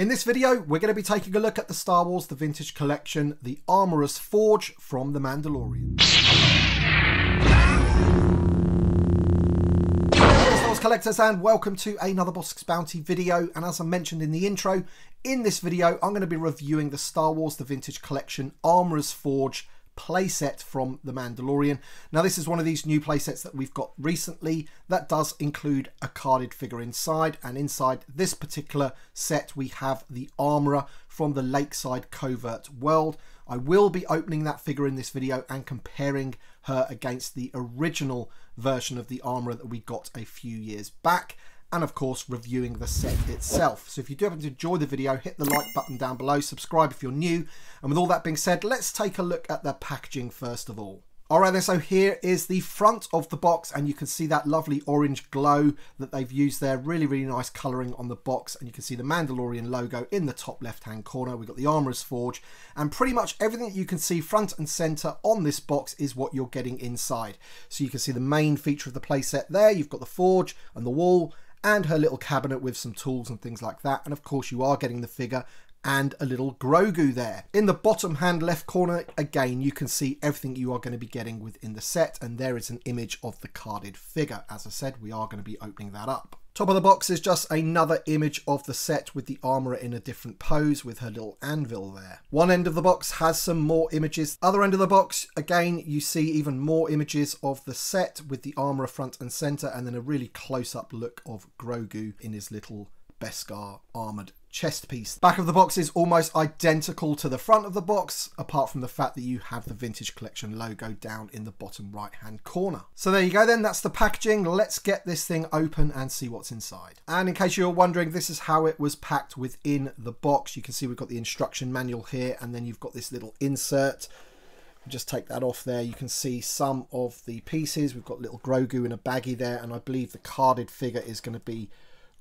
In this video, we're going to be taking a look at the Star Wars The Vintage Collection, The Armorer's Forge from The Mandalorian. Hello Star Wars collectors, and welcome to another Bossk's Bounty video. And as I mentioned in the intro, in this video I'm going to be reviewing the Star Wars The Vintage Collection Armorer's Forge playset from The Mandalorian. Now this is one of these new playsets that we've got recently that does include a carded figure inside, and inside this particular set we have the armorer from the Lakeside Covert world. I will be opening that figure in this video and comparing her against the original version of the armorer that we got a few years back, and of course reviewing the set itself. So if you do happen to enjoy the video, hit the like button down below, subscribe if you're new, and with all that being said, let's take a look at the packaging first of all. Alright then, so here is the front of the box, and you can see that lovely orange glow that they've used there. Really nice colouring on the box, and you can see the Mandalorian logo in the top left hand corner. We've got the Armorer's Forge, and pretty much everything that you can see front and centre on this box is what you're getting inside. So you can see the main feature of the playset there. You've got the forge and the wall, and her little cabinet with some tools and things like that. And of course you are getting the figure and a little Grogu there. In the bottom hand left corner, again, you can see everything you are going to be getting within the set, and there is an image of the carded figure. As I said, we are going to be opening that up. Top of the box is just another image of the set with the armourer in a different pose with her little anvil there. One end of the box has some more images. Other end of the box, again, you see even more images of the set with the armourer front and centre, and then a really close-up look of Grogu in his little Beskar armoured chest piece. Back of the box is almost identical to the front of the box, apart from the fact that you have the Vintage Collection logo down in the bottom right hand corner. So there you go then, that's the packaging. Let's get this thing open and see what's inside. And in case you're wondering, this is how it was packed within the box. You can see we've got the instruction manual here, and then you've got this little insert. Just take that off there. You can see some of the pieces. We've got little Grogu in a baggie there, and I believe the carded figure is going to be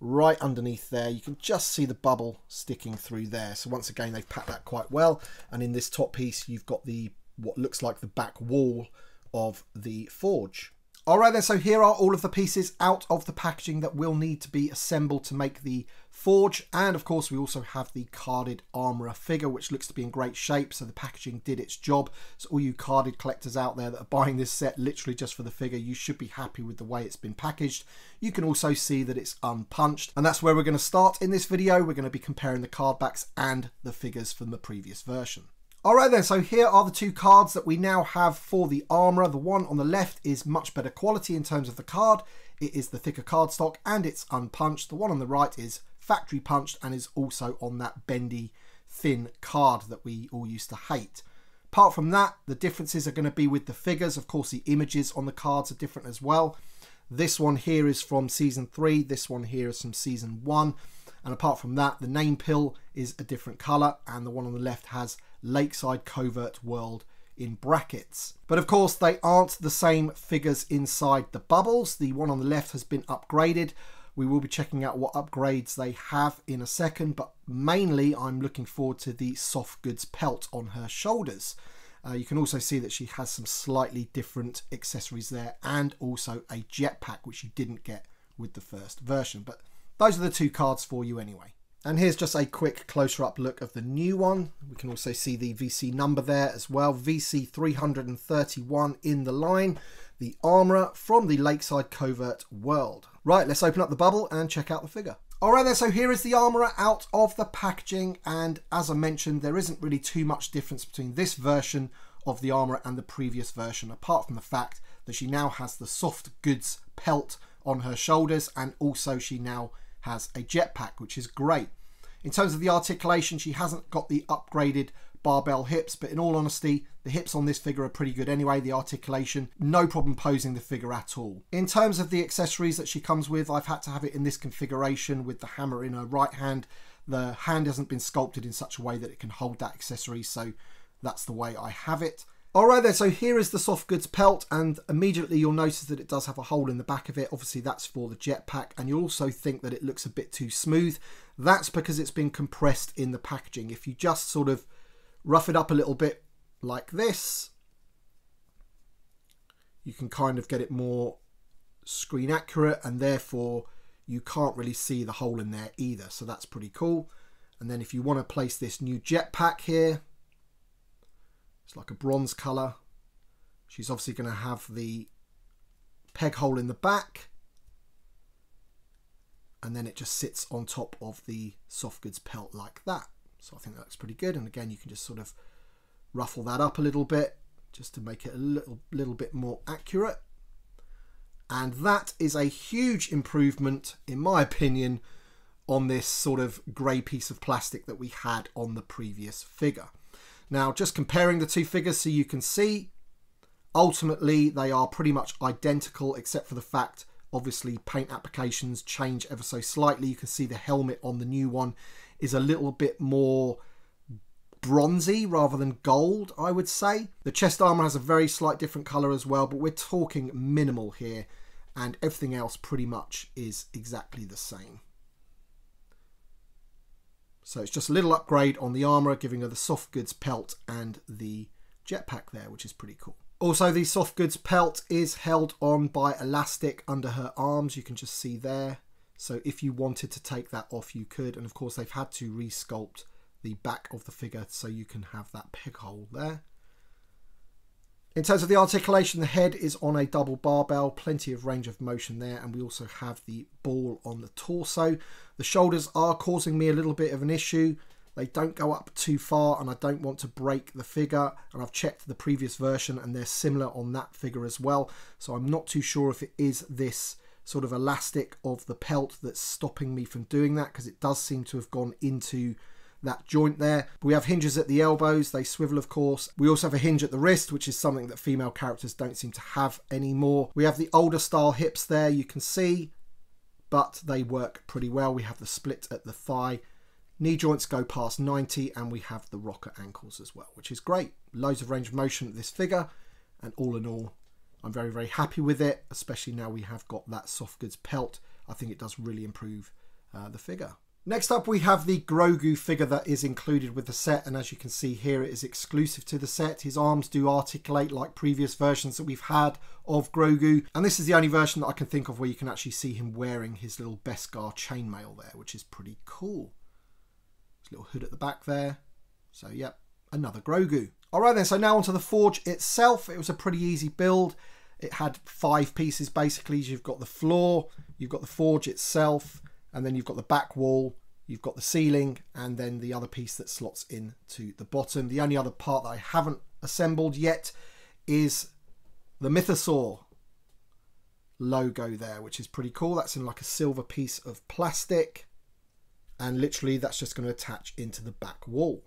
right underneath there. You can just see the bubble sticking through there. So once again, they've packed that quite well. And in this top piece, you've got the what looks like the back wall of the forge. Alright then, so here are all of the pieces out of the packaging that will need to be assembled to make the forge. And of course we also have the carded armourer figure, which looks to be in great shape, so the packaging did its job. So all you carded collectors out there that are buying this set literally just for the figure, you should be happy with the way it's been packaged. You can also see that it's unpunched, and that's where we're going to start in this video. We're going to be comparing the card backs and the figures from the previous version. Alright then, so here are the two cards that we now have for the armourer. The one on the left is much better quality in terms of the card. It is the thicker cardstock and it's unpunched. The one on the right is factory punched and is also on that bendy, thin card that we all used to hate. Apart from that, the differences are going to be with the figures. Of course, the images on the cards are different as well. This one here is from Season 3. This one here is from Season 1. And apart from that, the name pill is a different colour, and the one on the left has Lakeside Covert World in brackets. But of course, they aren't the same figures inside the bubbles. The one on the left has been upgraded. We will be checking out what upgrades they have in a second, but mainly I'm looking forward to the soft goods pelt on her shoulders. You can also see that she has some slightly different accessories there, and also a jetpack, which you didn't get with the first version. But those are the two cards for you anyway. And here's just a quick closer up look of the new one. We can also see the VC number there as well. VC 331 in the line. The armourer from the Lakeside Covert world. Right, let's open up the bubble and check out the figure. Alright then, so here is the armourer out of the packaging. And as I mentioned, there isn't really too much difference between this version of the armourer and the previous version, apart from the fact that she now has the soft goods pelt on her shoulders, and also she now has a jetpack, which is great. In terms of the articulation, she hasn't got the upgraded barbell hips, but in all honesty, the hips on this figure are pretty good anyway. The articulation, no problem posing the figure at all. In terms of the accessories that she comes with, I've had to have it in this configuration with the hammer in her right hand. The hand hasn't been sculpted in such a way that it can hold that accessory, so that's the way I have it. Alright then, so here is the soft goods pelt, and immediately you'll notice that it does have a hole in the back of it. Obviously that's for the jetpack, and you'll also think that it looks a bit too smooth. That's because it's been compressed in the packaging. If you just sort of rough it up a little bit like this, you can kind of get it more screen accurate, and therefore you can't really see the hole in there either, so that's pretty cool. And then if you want to place this new jetpack here, it's like a bronze colour. She's obviously going to have the peg hole in the back. And then it just sits on top of the soft goods pelt like that. So I think that looks pretty good. And again, you can just sort of ruffle that up a little bit just to make it a little bit more accurate. And that is a huge improvement, in my opinion, on this sort of grey piece of plastic that we had on the previous figure. Now, just comparing the two figures so you can see, ultimately they are pretty much identical, except for the fact, obviously, paint applications change ever so slightly. You can see the helmet on the new one is a little bit more bronzy rather than gold, I would say. The chest armor has a very slight different color as well, but we're talking minimal here, and everything else pretty much is exactly the same. So it's just a little upgrade on the armor, giving her the soft goods pelt and the jetpack there, which is pretty cool. Also, the soft goods pelt is held on by elastic under her arms. You can just see there. So if you wanted to take that off, you could. And of course, they've had to resculpt the back of the figure so you can have that peg hole there. In terms of the articulation, the head is on a double barbell, plenty of range of motion there, and we also have the ball on the torso. The shoulders are causing me a little bit of an issue. They don't go up too far, and I don't want to break the figure, and I've checked the previous version and they're similar on that figure as well, so I'm not too sure if it is this sort of elastic of the pelt that's stopping me from doing that, because it does seem to have gone into that joint there. We have hinges at the elbows, they swivel of course. We also have a hinge at the wrist, which is something that female characters don't seem to have anymore. We have the older style hips there, you can see, but they work pretty well. We have the split at the thigh. Knee joints go past 90, and we have the rocker ankles as well, which is great. Loads of range of motion at this figure, and all in all, I'm very, very happy with it, especially now we have got that soft goods pelt. I think it does really improve the figure. Next up, we have the Grogu figure that is included with the set, and as you can see here, it is exclusive to the set. His arms do articulate like previous versions that we've had of Grogu, and this is the only version that I can think of where you can actually see him wearing his little Beskar chainmail there, which is pretty cool. His little hood at the back there. So, yep, another Grogu. Alright then, so now onto the forge itself. It was a pretty easy build. It had 5 pieces basically. You've got the floor, you've got the forge itself, and then you've got the back wall, you've got the ceiling, and then the other piece that slots into the bottom. The only other part that I haven't assembled yet is the Mythosaur logo there, which is pretty cool. That's in like a silver piece of plastic, and literally that's just going to attach into the back wall.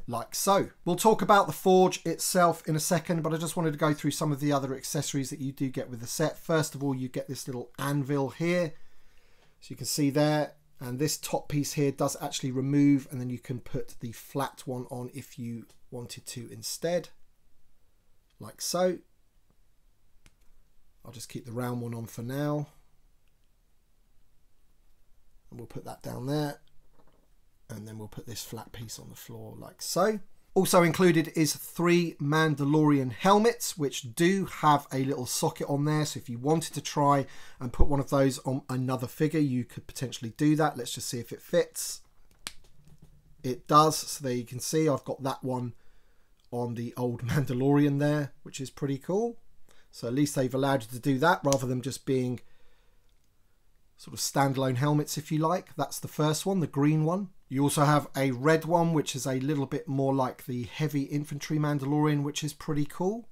Like so. We'll talk about the forge itself in a second, but I just wanted to go through some of the other accessories that you do get with the set. First of all, you get this little anvil here, so you can see there, and this top piece here does actually remove, and then you can put the flat one on if you wanted to instead, like so. I'll just keep the round one on for now, and we'll put that down there. And then we'll put this flat piece on the floor like so. Also included is 3 Mandalorian helmets, which do have a little socket on there. So if you wanted to try and put one of those on another figure, you could potentially do that. Let's just see if it fits. It does. So there you can see I've got that one on the old Mandalorian there, which is pretty cool. So at least they've allowed you to do that rather than just being sort of standalone helmets, if you like. That's the first one, the green one. You also have a red one, which is a little bit more like the heavy infantry Mandalorian, which is pretty cool.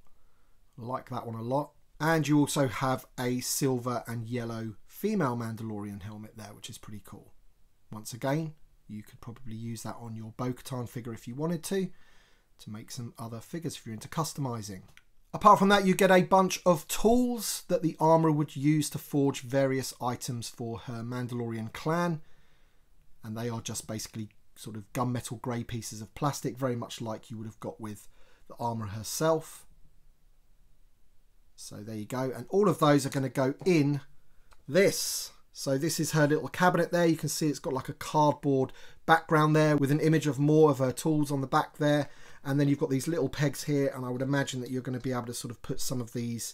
I like that one a lot. And you also have a silver and yellow female Mandalorian helmet there, which is pretty cool. Once again, you could probably use that on your Bo-Katan figure if you wanted to make some other figures if you're into customizing. Apart from that, you get a bunch of tools that the armourer would use to forge various items for her Mandalorian clan. And they are just basically sort of gunmetal grey pieces of plastic, very much like you would have got with the armourer herself. So there you go. And all of those are going to go in this. So this is her little cabinet there. You can see it's got like a cardboard background there with an image of more of her tools on the back there. And then you've got these little pegs here, and I would imagine that you're going to be able to sort of put some of these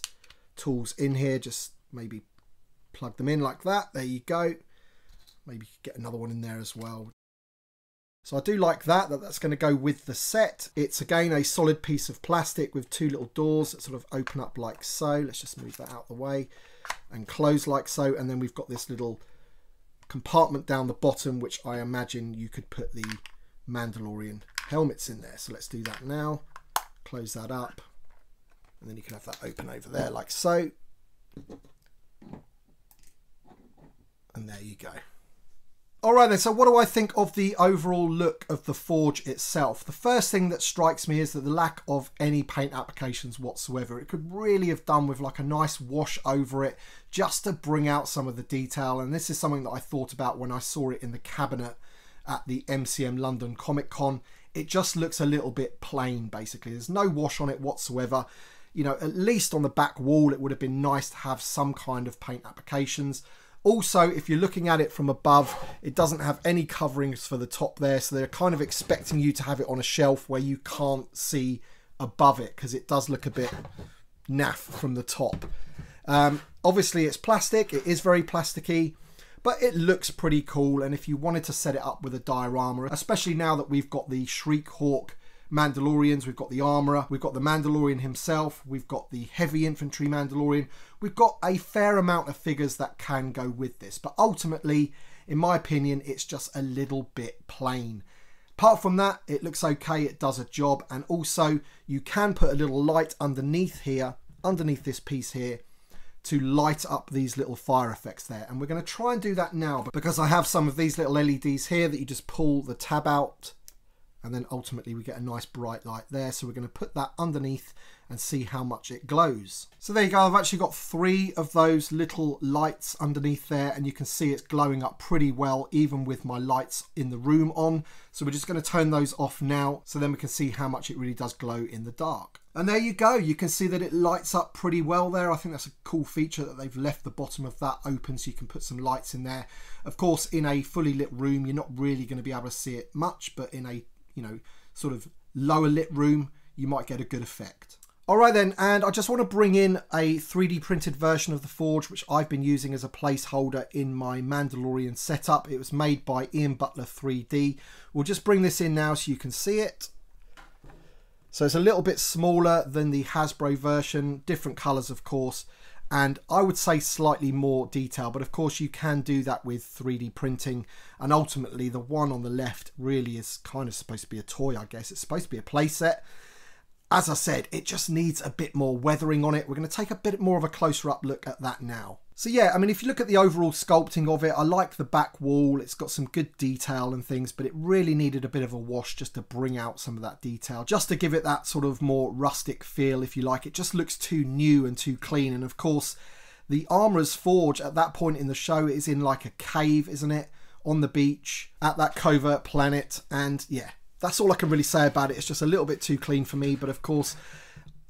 tools in here, just maybe plug them in like that. There you go. Maybe get another one in there as well. So I do like that's going to go with the set. It's again a solid piece of plastic with two little doors that sort of open up like so. Let's just move that out of the way and close like so. And then we've got this little compartment down the bottom, which I imagine you could put the Mandalorian helmets in there. So let's do that now. Close that up. And then you can have that open over there like so. And there you go. Alright then, so what do I think of the overall look of the Forge itself? The first thing that strikes me is that the lack of any paint applications whatsoever. It could really have done with like a nice wash over it just to bring out some of the detail. And this is something that I thought about when I saw it in the cabinet at the MCM London Comic Con. It just looks a little bit plain basically. There's no wash on it whatsoever. You know, at least on the back wall it would have been nice to have some kind of paint applications. Also, if you're looking at it from above, it doesn't have any coverings for the top there. So they're kind of expecting you to have it on a shelf where you can't see above it because it does look a bit naff from the top. Obviously, it's plastic. It is very plasticky, but it looks pretty cool. And if you wanted to set it up with a diorama, especially now that we've got the Shriek-Hawk Mandalorians, we've got the armorer, we've got the Mandalorian himself, we've got the heavy infantry Mandalorian, we've got a fair amount of figures that can go with this, but ultimately in my opinion it's just a little bit plain. Apart from that, it looks okay, it does a job, and also you can put a little light underneath here, underneath this piece here, to light up these little fire effects there. And we're going to try and do that now because I have some of these little LEDs here that you just pull the tab out and then ultimately we get a nice bright light there. So we're going to put that underneath and see how much it glows. So there you go. I've actually got 3 of those little lights underneath there, and you can see it's glowing up pretty well even with my lights in the room on. So we're just going to turn those off now so then we can see how much it really does glow in the dark. And there you go. You can see that it lights up pretty well there. I think that's a cool feature that they've left the bottom of that open so you can put some lights in there. Of course, in a fully lit room, you're not really going to be able to see it much, but in a, you know, sort of lower lit room, you might get a good effect. Alright then, and I just want to bring in a 3D printed version of the Forge, which I've been using as a placeholder in my Mandalorian setup. It was made by Ian Butler 3D. We'll just bring this in now so you can see it. So it's a little bit smaller than the Hasbro version, different colours of course, and I would say slightly more detail, but of course you can do that with 3D printing, and ultimately the one on the left really is kind of supposed to be a toy, I guess. It's supposed to be a playset. As I said, it just needs a bit more weathering on it. We're going to take a bit more of a closer up look at that now. So yeah, I mean, if you look at the overall sculpting of it, I like the back wall. It's got some good detail and things, but it really needed a bit of a wash just to bring out some of that detail, just to give it that sort of more rustic feel, if you like. It just looks too new and too clean. And of course, the Armorer's Forge at that point in the show is in like a cave, isn't it? On the beach at that covert planet. And yeah, that's all I can really say about it. It's just a little bit too clean for me, but of course,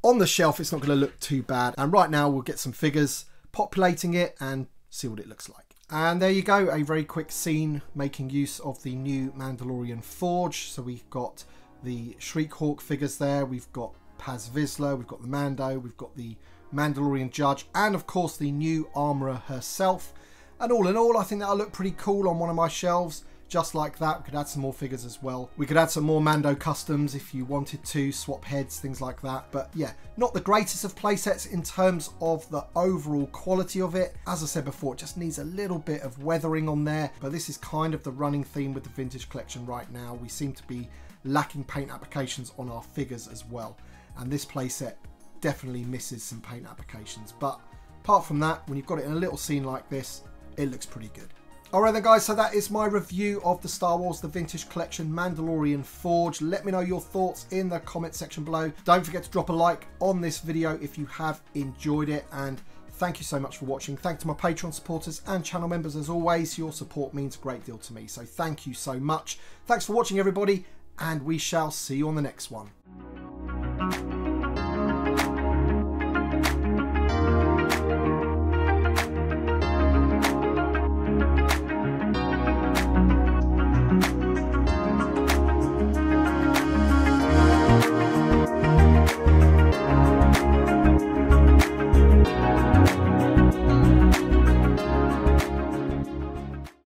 on the shelf, it's not going to look too bad. And right now, we'll get some figures, populating it, and see what it looks like. And there you go, a very quick scene making use of the new Mandalorian Forge. So we've got the Shriek-Hawk figures there, we've got Paz Vizsla, we've got the Mando, we've got the Mandalorian Judge, and of course the new Armorer herself. And all in all, I think that'll look pretty cool on one of my shelves. Just like that, we could add some more figures as well. We could add some more Mando customs if you wanted to, swap heads, things like that. But yeah, not the greatest of playsets in terms of the overall quality of it. As I said before, it just needs a little bit of weathering on there. But this is kind of the running theme with the vintage collection right now. We seem to be lacking paint applications on our figures as well. And this playset definitely misses some paint applications. But apart from that, when you've got it in a little scene like this, it looks pretty good. Alright then guys, so that is my review of the Star Wars The Vintage Collection Mandalorian Forge. Let me know your thoughts in the comment section below. Don't forget to drop a like on this video if you have enjoyed it, and thank you so much for watching. Thanks to my Patreon supporters and channel members as always. Your support means a great deal to me, so thank you so much. Thanks for watching everybody, and we shall see you on the next one.